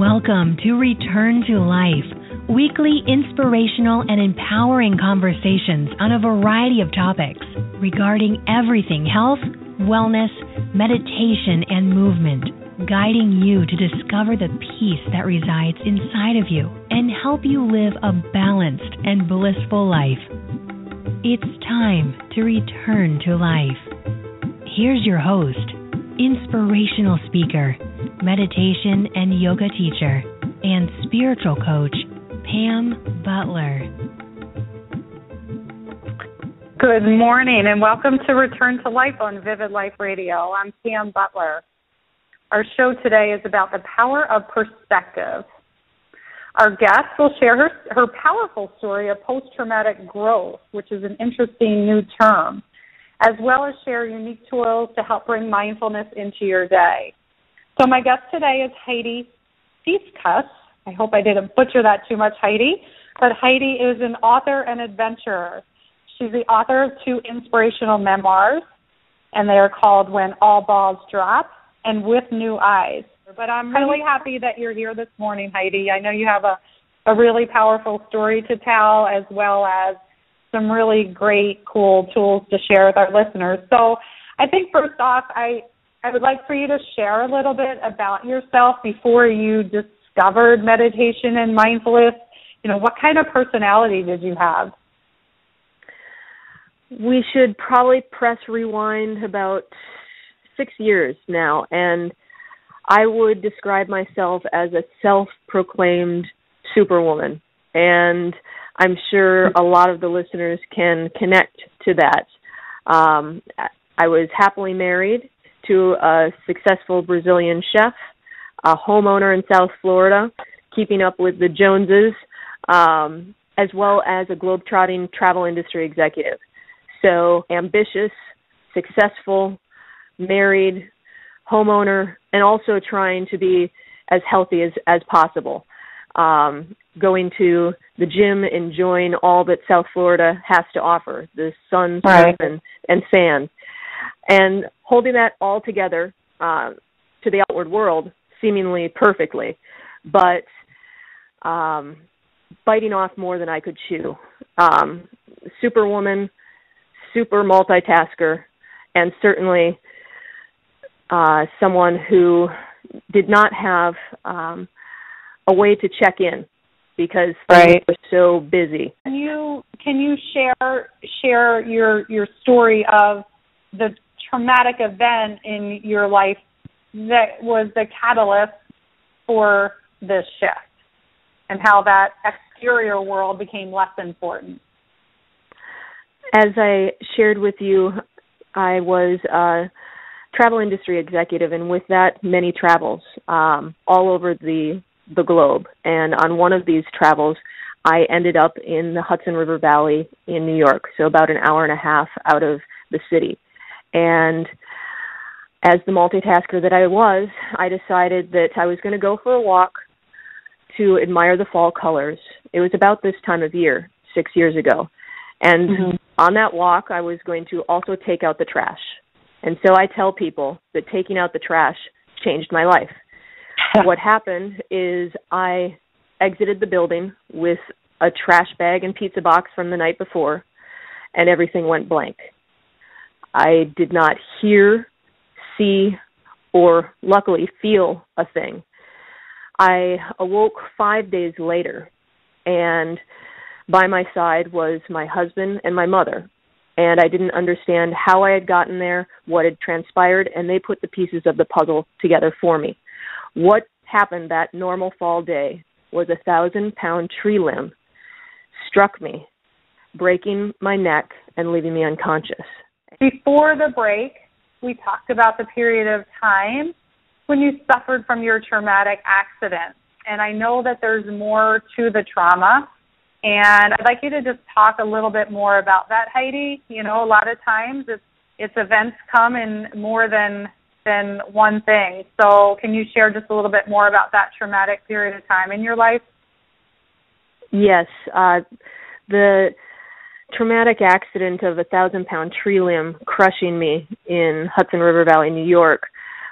Welcome to Return to Life, weekly inspirational and empowering conversations on a variety of topics regarding everything health, wellness, meditation, and movement, guiding you to discover the peace that resides inside of you and help you live a balanced and blissful life. It's time to return to life. Here's your host, inspirational speaker, meditation and yoga teacher, and spiritual coach, Pam Butler. Good morning and welcome to Return to Life on Vivid Life Radio. I'm Pam Butler. Our show today is about the power of perspective. Our guest will share her powerful story of post-traumatic growth, which is an interesting new term, as well as share unique tools to help bring mindfulness into your day. So my guest today is Heidi Siefkas. I hope I didn't butcher that too much, Heidi. But Heidi is an author and adventurer. She's the author of 2 inspirational memoirs, and they are called When All Balls Drop and With New Eyes. But I'm really happy that you're here this morning, Heidi. I know you have a really powerful story to tell, as well as some really great, cool tools to share with our listeners. So I think first off, I would like for you to share a little bit about yourself before you discovered meditation and mindfulness. You know, what kind of personality did you have? We should probably press rewind about 6 years now, and I would describe myself as a self-proclaimed superwoman, and I'm sure a lot of the listeners can connect to that. I was happily married to a successful Brazilian chef, a homeowner in South Florida, keeping up with the Joneses, as well as a globetrotting travel industry executive. So ambitious, successful, married, homeowner, and also trying to be as healthy as possible. Going to the gym, enjoying all that South Florida has to offer, the sun, surf, and sand. And holding that all together to the outward world seemingly perfectly, but biting off more than I could chew. Superwoman, super multitasker, and certainly someone who did not have a way to check in because things were so busy. Can you share your story of the traumatic event in your life that was the catalyst for this shift and how that exterior world became less important? As I shared with you, I was a travel industry executive, and with that, many travels all over the globe. And on one of these travels, I ended up in the Hudson River Valley in New York, so about an hour and a half out of the city. And as the multitasker that I was, I decided that I was going to go for a walk to admire the fall colors. It was about this time of year, 6 years ago. And on that walk, I was going to also take out the trash. And so I tell people that taking out the trash changed my life. What happened is I exited the building with a trash bag and pizza box from the night before, and everything went blank. I did not hear, see, or luckily feel a thing. I awoke 5 days later, and by my side was my husband and my mother. And I didn't understand how I had gotten there, what had transpired, and they put the pieces of the puzzle together for me. What happened that normal fall day was a 1,000-pound tree limb struck me, breaking my neck and leaving me unconscious. Before the break, we talked about the period of time when you suffered from your traumatic accident. And I know that there's more to the trauma. And I'd like you to just talk a little bit more about that, Heidi. You know, a lot of times it's events come in more than one thing. So can you share just a little bit more about that traumatic period of time in your life? Yes. The traumatic accident of a 1,000-pound tree limb crushing me in Hudson River Valley, New York,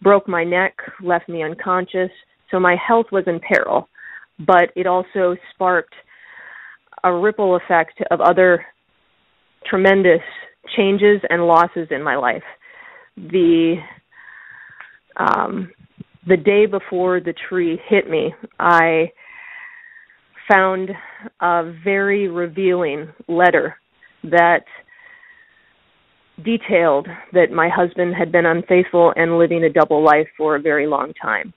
broke my neck, left me unconscious, So my health was in peril, but it also sparked a ripple effect of other tremendous changes and losses in my life. The day before the tree hit me, I found a very revealing letter that detailed that my husband had been unfaithful and living a double life for a very long time.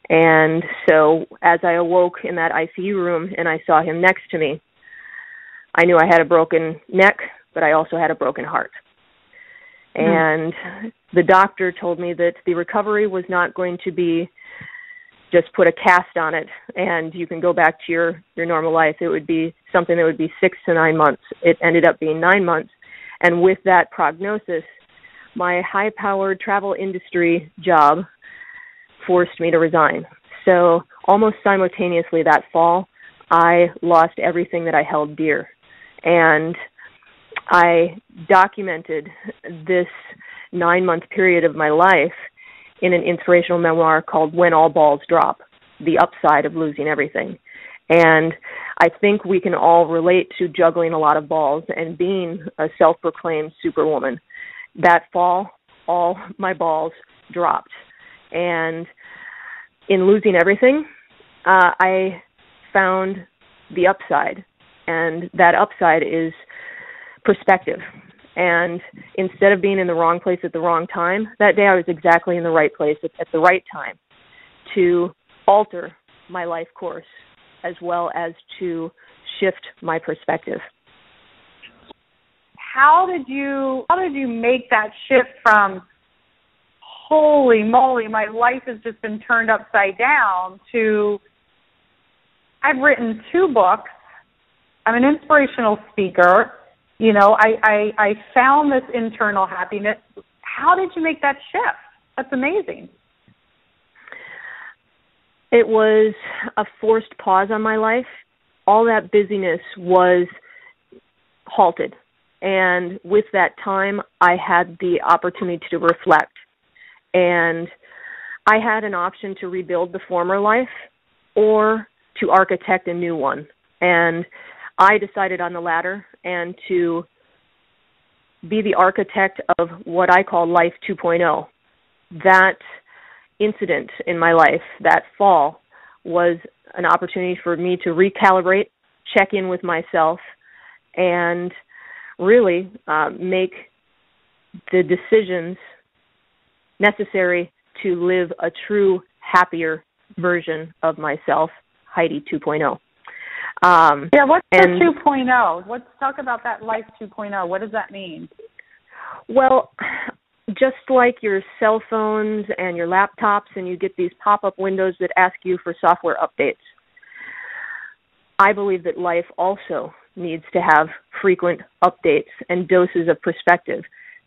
And so as I awoke in that ICU room and I saw him next to me, I knew I had a broken neck, but I also had a broken heart. And the doctor told me that the recovery was not going to be just put a cast on it and you can go back to your normal life. It would be something that would be 6 to 9 months. It ended up being 9 months. And with that prognosis, my high-powered travel industry job forced me to resign. So almost simultaneously that fall, I lost everything that I held dear. And I documented this 9-month period of my life in an inspirational memoir called When All Balls Drop, The Upside of Losing Everything. And I think we can all relate to juggling a lot of balls and being a self-proclaimed superwoman. That fall, all my balls dropped. And in losing everything, I found the upside. And that upside is perspective. And instead of being in the wrong place at the wrong time, that day I was exactly in the right place at the right time to alter my life course as well as to shift my perspective. How did you make that shift from holy moly, my life has just been turned upside down to I've written 2 books, I'm an inspirational speaker, you know, I found this internal happiness. How did you make that shift? That's amazing. It was a forced pause on my life. All that busyness was halted. And with that time, I had the opportunity to reflect. And I had an option to rebuild the former life or to architect a new one. And I decided on the latter and to be the architect of what I call Life 2.0. That incident in my life, that fall, was an opportunity for me to recalibrate, check in with myself, and really make the decisions necessary to live a true, happier version of myself, Heidi 2.0. What's the 2.0? Let's talk about that Life 2.0. What does that mean? Well, just like your cell phones and your laptops, and you get these pop-up windows that ask you for software updates, I believe that life also needs to have frequent updates and doses of perspective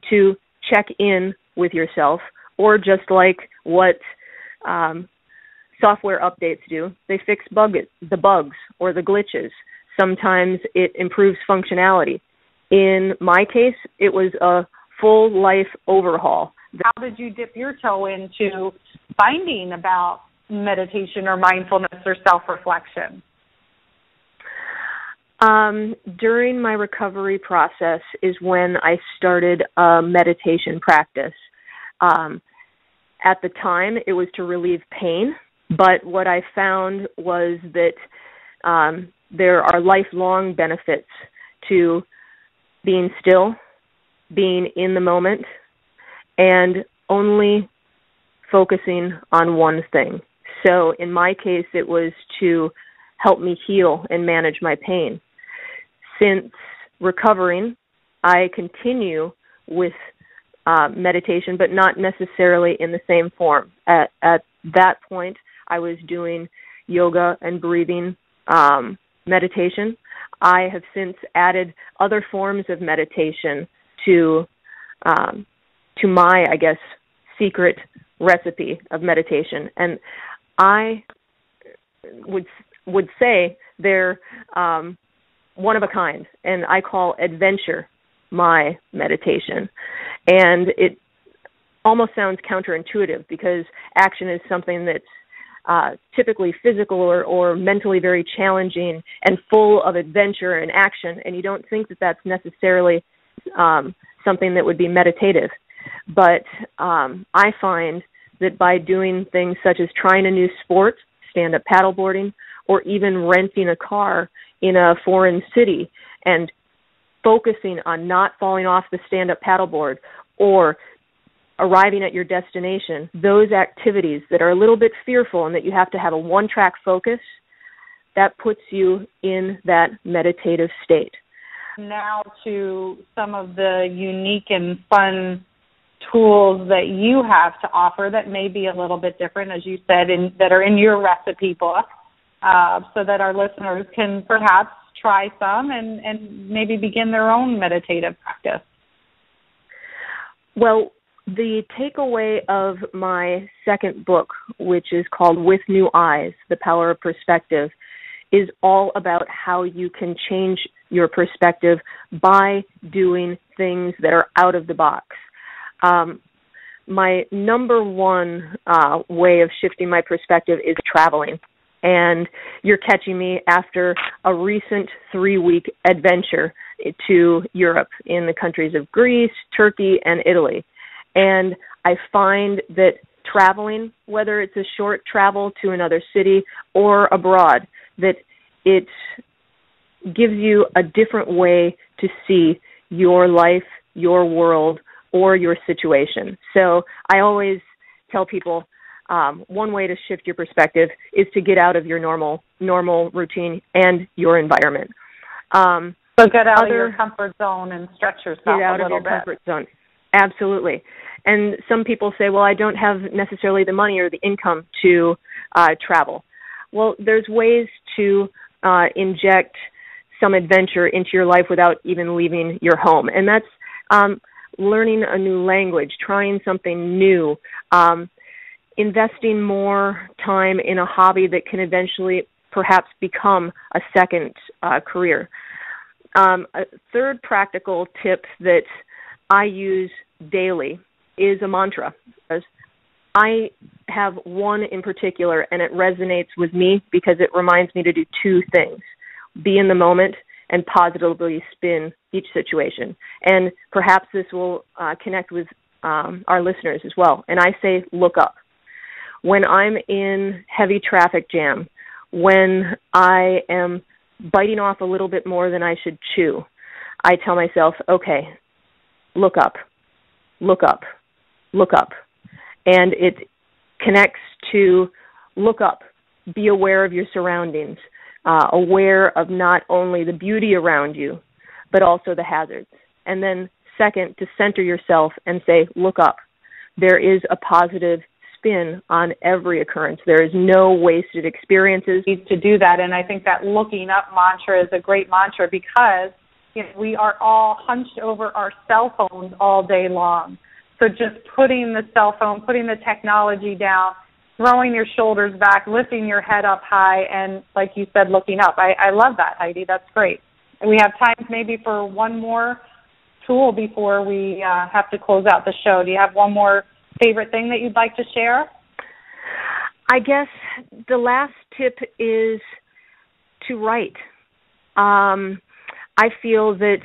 to check in with yourself, or just like what software updates do, they fix the bugs or the glitches. Sometimes it improves functionality. In my case, it was a full life overhaul. How did you dip your toe into finding about meditation or mindfulness or self-reflection? During my recovery process is when I started a meditation practice. At the time, it was to relieve pain, but what I found was that there are lifelong benefits to being still, being in the moment, and only focusing on one thing. So in my case, it was to help me heal and manage my pain. Since recovering, I continue with meditation, but not necessarily in the same form. At that point, I was doing yoga and breathing meditation. I have since added other forms of meditation to my, I guess, secret recipe of meditation. And I would say they're one of a kind, and I call adventure my meditation. And it almost sounds counterintuitive because action is something that's typically physical or mentally very challenging and full of adventure and action, and you don't think that that's necessarily something that would be meditative. But I find that by doing things such as trying a new sport, stand-up paddleboarding, or even renting a car in a foreign city and focusing on not falling off the stand-up paddleboard or arriving at your destination, those activities that are a little bit fearful and that you have to have a one-track focus, that puts you in that meditative state. Now to some of the unique and fun tools that you have to offer that may be a little bit different, as you said, that are in your recipe book, so that our listeners can perhaps try some and maybe begin their own meditative practice. Well, the takeaway of my second book, which is called With New Eyes, The Power of Perspective, is all about how you can change your perspective by doing things that are out of the box. My number one way of shifting my perspective is traveling. And you're catching me after a recent 3-week adventure to Europe in the countries of Greece, Turkey, and Italy. And I find that traveling, whether it's a short travel to another city or abroad, that it gives you a different way to see your life, your world, or your situation. So I always tell people one way to shift your perspective is to get out of your normal routine and your environment. So get out of your comfort zone and stretch yourself a little bit. Get out of your comfort zone. Absolutely. And some people say, well, I don't have necessarily the money or the income to travel. Well, there's ways to inject some adventure into your life without even leaving your home. And that's learning a new language, trying something new, investing more time in a hobby that can eventually perhaps become a second career. A third practical tip that I use daily is a mantra. I have one in particular, and it resonates with me because it reminds me to do two things: be in the moment and positively spin each situation. And perhaps this will connect with our listeners as well. And I say, look up. When I'm in heavy traffic jam, when I am biting off a little bit more than I should chew, I tell myself, okay, look up, look up, look up. And it connects to look up, be aware of your surroundings, aware of not only the beauty around you, but also the hazards. And then second, to center yourself and say, look up. There is a positive spin on every occurrence. There is no wasted experiences. To do that, and I think that looking up mantra is a great mantra because we are all hunched over our cell phones all day long. So just putting the cell phone, putting the technology down, throwing your shoulders back, lifting your head up high, and like you said, looking up. I love that, Heidi. That's great. And we have time maybe for one more tool before we have to close out the show. Do you have one more favorite thing that you'd like to share? I guess the last tip is to write. I feel that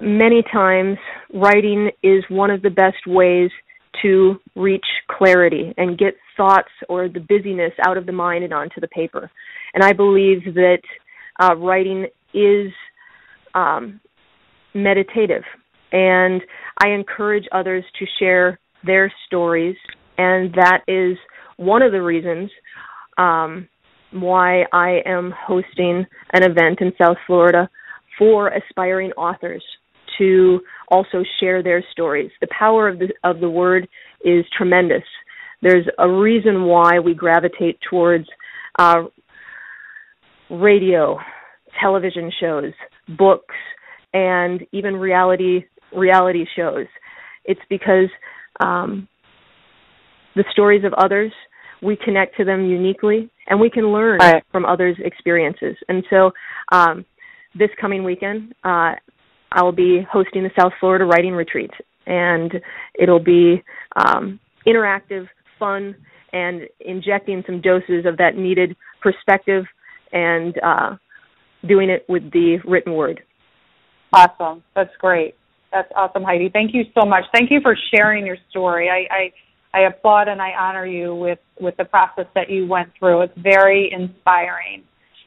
many times writing is one of the best ways to reach clarity and get thoughts or the busyness out of the mind and onto the paper. And I believe that writing is meditative. And I encourage others to share their stories, and that is one of the reasons why I am hosting an event in South Florida for aspiring authors to also share their stories. The power of the word is tremendous. There's a reason why we gravitate towards radio, television shows, books, and even reality shows. It's because the stories of others, we connect to them uniquely, and we can learn from others' experiences. And so this coming weekend, I'll be hosting the South Florida Writing Retreat, and it'll be interactive, fun, and injecting some doses of that needed perspective and doing it with the written word. Awesome. That's great. That's awesome, Heidi. Thank you so much. Thank you for sharing your story. I applaud and I honor you with the process that you went through. It's very inspiring.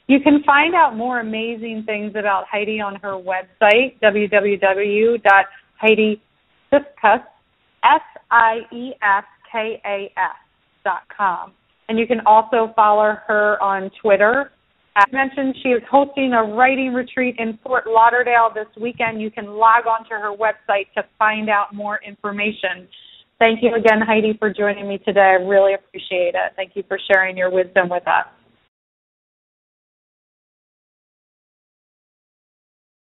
You can find out more amazing things about Heidi on her website, www.heidisiefkas, SIEFKAS.com. And you can also follow her on Twitter. As mentioned, she is hosting a writing retreat in Fort Lauderdale this weekend. You can log on to her website to find out more information. Thank you again, Heidi, for joining me today. I really appreciate it. Thank you for sharing your wisdom with us.